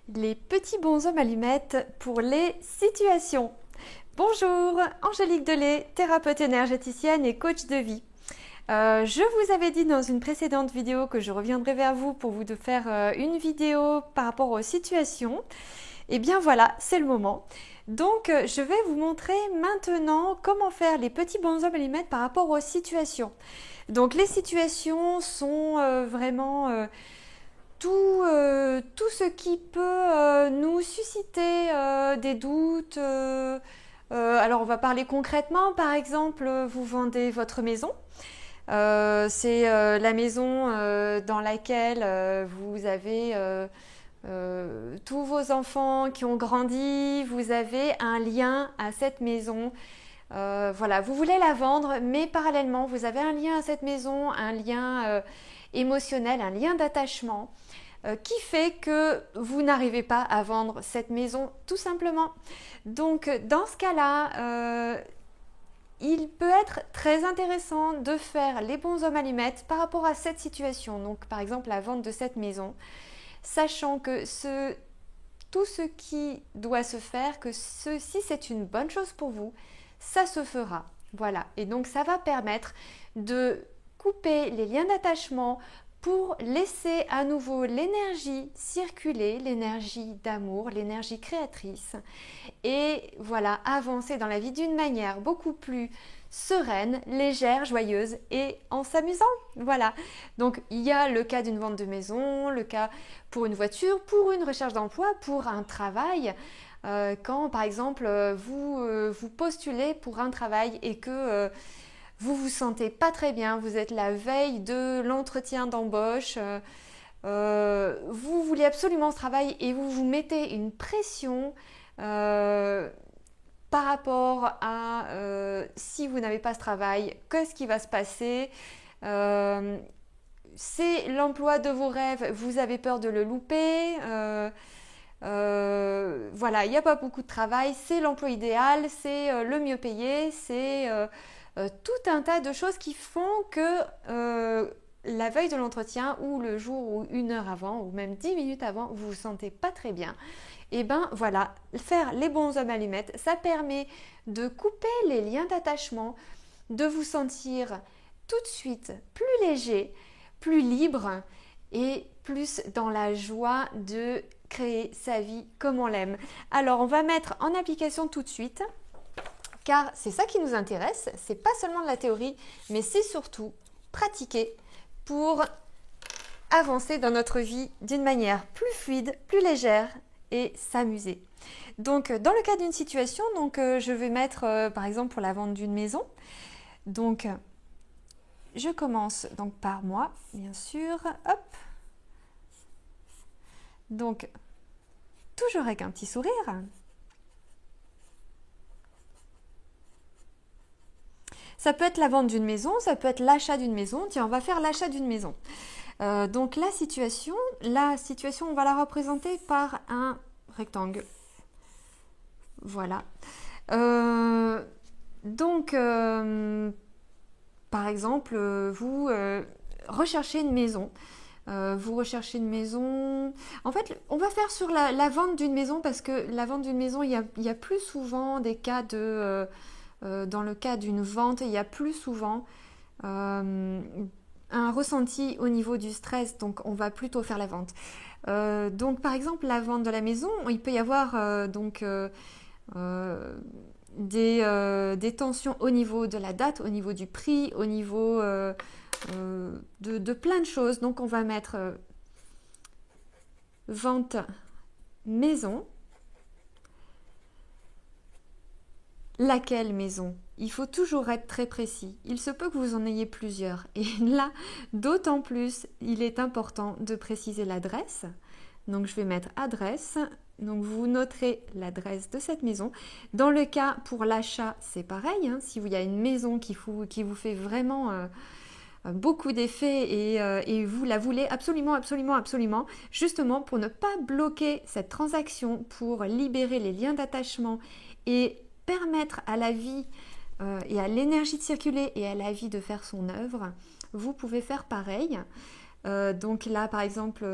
Les petits bonshommes allumettes pour les situations. Bonjour, Angélique Delay, thérapeute énergéticienne et coach de vie. Je vous avais dit dans une précédente vidéo que je reviendrai vers vous pour vous faire une vidéo par rapport aux situations. Et bien voilà, c'est le moment. Donc je vais vous montrer maintenant comment faire les petits bonshommes allumettes par rapport aux situations. Donc les situations sont vraiment tout ce qui peut nous susciter des doutes. Alors on va parler concrètement, par exemple, vous vendez votre maison. C'est la maison dans laquelle vous avez tous vos enfants qui ont grandi, vous avez un lien à cette maison. Voilà, vous voulez la vendre, mais parallèlement, vous avez un lien à cette maison, un lien émotionnel, un lien d'attachement qui fait que vous n'arrivez pas à vendre cette maison tout simplement. Donc dans ce cas-là, il peut être très intéressant de faire les bonshommes allumettes par rapport à cette situation. Donc par exemple la vente de cette maison, sachant que tout ce qui doit se faire, que si c'est une bonne chose pour vous, ça se fera. Voilà, et donc ça va permettre de couper les liens d'attachement pour laisser à nouveau l'énergie circuler, l'énergie d'amour, l'énergie créatrice, et voilà, avancer dans la vie d'une manière beaucoup plus sereine, légère, joyeuse et en s'amusant. Voilà. Donc il y a le cas d'une vente de maison, le cas pour une voiture, pour une recherche d'emploi, pour un travail. Quand par exemple vous postulez pour un travail et que vous vous sentez pas très bien, vous êtes la veille de l'entretien d'embauche, vous voulez absolument ce travail et vous vous mettez une pression par rapport à si vous n'avez pas ce travail, qu'est-ce qui va se passer, c'est l'emploi de vos rêves, vous avez peur de le louper, voilà, il n'y a pas beaucoup de travail, c'est l'emploi idéal, c'est le mieux payé, c'est tout un tas de choses qui font que la veille de l'entretien ou le jour ou une heure avant ou même 10 minutes avant, vous vous sentez pas très bien. Et ben voilà, faire les bonshommes allumettes, ça permet de couper les liens d'attachement, de vous sentir tout de suite plus léger, plus libre et plus dans la joie de créer sa vie comme on l'aime. Alors on va mettre en application tout de suite, car c'est ça qui nous intéresse, c'est pas seulement de la théorie, mais c'est surtout pratiquer pour avancer dans notre vie d'une manière plus fluide, plus légère et s'amuser. Donc dans le cas d'une situation, je vais mettre par exemple pour la vente d'une maison. Donc je commence donc par moi, bien sûr. Hop. Donc toujours avec un petit sourire. Ça peut être la vente d'une maison, ça peut être l'achat d'une maison. Tiens, on va faire l'achat d'une maison. Donc la situation, on va la représenter par un rectangle. Voilà. Par exemple, vous recherchez une maison. Vous recherchez une maison. En fait, on va faire sur la vente d'une maison parce que la vente d'une maison, il y a plus souvent des cas de... dans le cas d'une vente, il y a plus souvent un ressenti au niveau du stress, donc on va plutôt faire la vente. Donc par exemple, la vente de la maison, il peut y avoir des tensions au niveau de la date, au niveau du prix, au niveau de plein de choses. Donc on va mettre vente maison. Laquelle maison? Il faut toujours être très précis. Il se peut que vous en ayez plusieurs. Et là, d'autant plus, il est important de préciser l'adresse. Donc, je vais mettre adresse. Donc, vous noterez l'adresse de cette maison. Dans le cas pour l'achat, c'est pareil. Si il y a une maison qui vous fait vraiment beaucoup d'effets et vous la voulez absolument, absolument, absolument, justement pour ne pas bloquer cette transaction, pour libérer les liens d'attachement et permettre à la vie et à l'énergie de circuler et à la vie de faire son œuvre, vous pouvez faire pareil. Donc là, par exemple,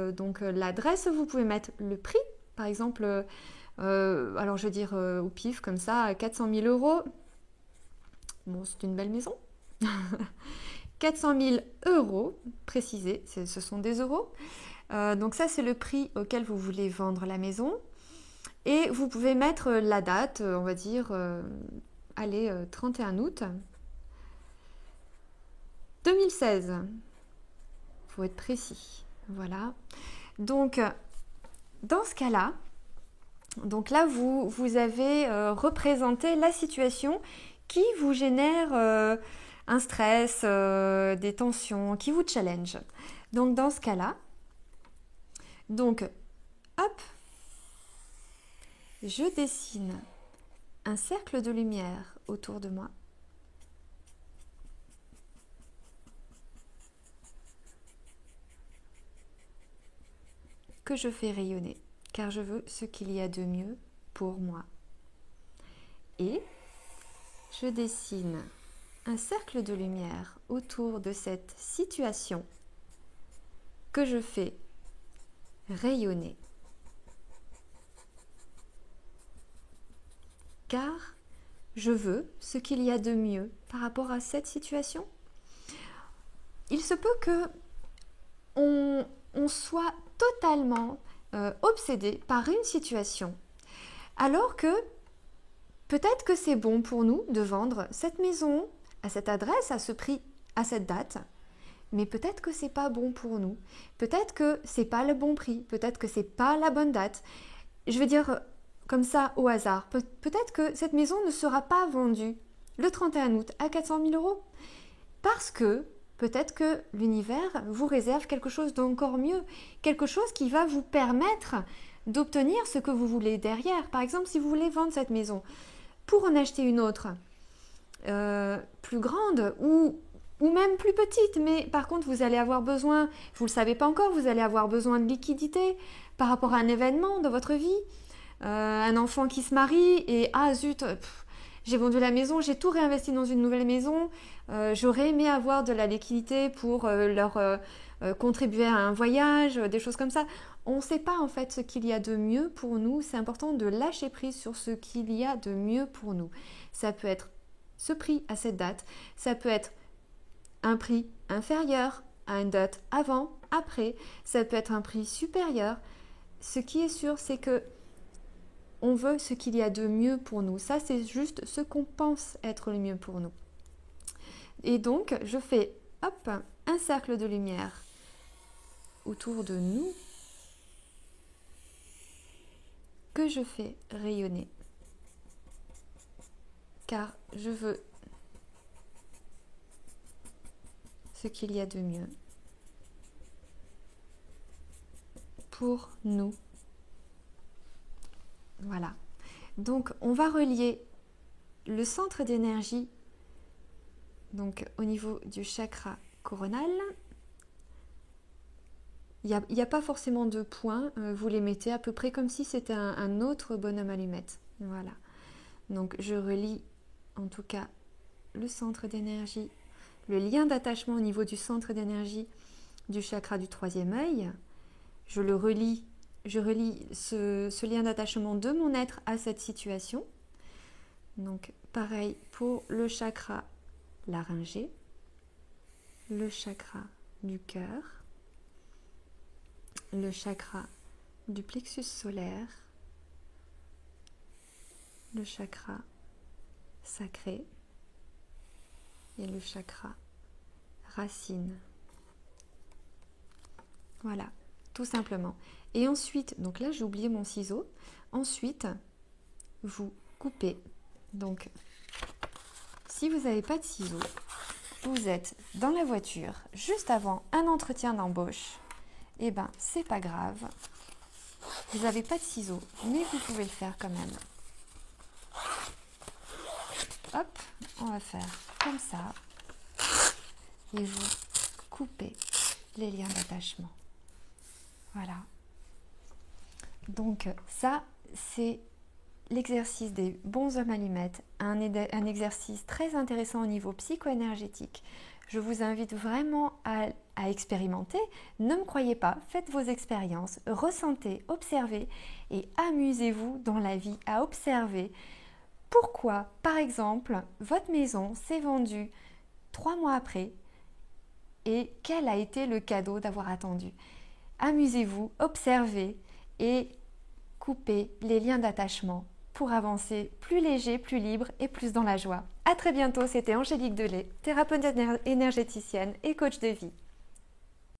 l'adresse, vous pouvez mettre le prix Par exemple, alors je veux dire au pif comme ça, 400 000 euros. Bon, c'est une belle maison. 400 000 euros, précisé, ce sont des euros. Donc ça, c'est le prix auquel vous voulez vendre la maison. Et vous pouvez mettre la date, on va dire, allez, 31 août 2016. Il faut être précis. Voilà. Donc, dans ce cas-là, donc là, vous avez représenté la situation qui vous génère un stress, des tensions, qui vous challenge. Donc, dans ce cas-là, donc, hop, je dessine un cercle de lumière autour de moi. Que je fais rayonner, car je veux ce qu'il y a de mieux pour moi. Et je dessine un cercle de lumière autour de cette situation que je fais rayonner. Car je veux ce qu'il y a de mieux par rapport à cette situation. Il se peut que on soit totalement obsédé par une situation, alors que peut-être que c'est bon pour nous de vendre cette maison à cette adresse, à ce prix, à cette date, mais peut-être que c'est pas bon pour nous. Peut-être que c'est pas le bon prix, peut-être que c'est pas la bonne date. Je veux dire comme ça au hasard, peut-être que cette maison ne sera pas vendue le 31 août à 400 000 euros parce que peut-être que l'univers vous réserve quelque chose d'encore mieux, quelque chose qui va vous permettre d'obtenir ce que vous voulez derrière. Par exemple, si vous voulez vendre cette maison pour en acheter une autre plus grande ou même plus petite, mais par contre vous allez avoir besoin, vous ne le savez pas encore, vous allez avoir besoin de liquidité par rapport à un événement dans votre vie, un enfant qui se marie et ah zut, j'ai vendu la maison, j'ai tout réinvesti dans une nouvelle maison, j'aurais aimé avoir de la liquidité pour leur contribuer à un voyage, des choses comme ça. On ne sait pas en fait ce qu'il y a de mieux pour nous, c'est important de lâcher prise sur ce qu'il y a de mieux pour nous. Ça peut être ce prix à cette date, ça peut être un prix inférieur à une date avant, après, ça peut être un prix supérieur. Ce qui est sûr, c'est que on veut ce qu'il y a de mieux pour nous. Ça, c'est juste ce qu'on pense être le mieux pour nous. Et donc, je fais hop, un cercle de lumière autour de nous que je fais rayonner. Car je veux ce qu'il y a de mieux pour nous. Voilà. Donc, on va relier le centre d'énergie donc au niveau du chakra coronal. Il n'y a pas forcément de points, vous les mettez à peu près comme si c'était un autre bonhomme allumette. Voilà. Donc, je relie en tout cas le centre d'énergie, le lien d'attachement au niveau du centre d'énergie du chakra du troisième œil. Je relie ce lien d'attachement de mon être à cette situation. Donc pareil pour le chakra laryngé, le chakra du cœur, le chakra du plexus solaire, le chakra sacré et le chakra racine. Voilà, tout simplement. Et ensuite, donc là j'ai oublié mon ciseau, ensuite vous coupez. Donc si vous n'avez pas de ciseaux, vous êtes dans la voiture juste avant un entretien d'embauche, et ben c'est pas grave, vous n'avez pas de ciseaux, mais vous pouvez le faire quand même. Hop, on va faire comme ça et vous coupez les liens d'attachement. Voilà. Donc ça, c'est l'exercice des bons hommes allumettes, un exercice très intéressant au niveau psycho-énergétique. Je vous invite vraiment à à expérimenter, ne me croyez pas, faites vos expériences, ressentez, observez et amusez-vous dans la vie à observer pourquoi, par exemple, votre maison s'est vendue 3 mois après et quel a été le cadeau d'avoir attendu. Amusez-vous, observez et coupez les liens d'attachement pour avancer plus léger, plus libre et plus dans la joie. À très bientôt, c'était Angélique Delay, thérapeute énergéticienne et coach de vie.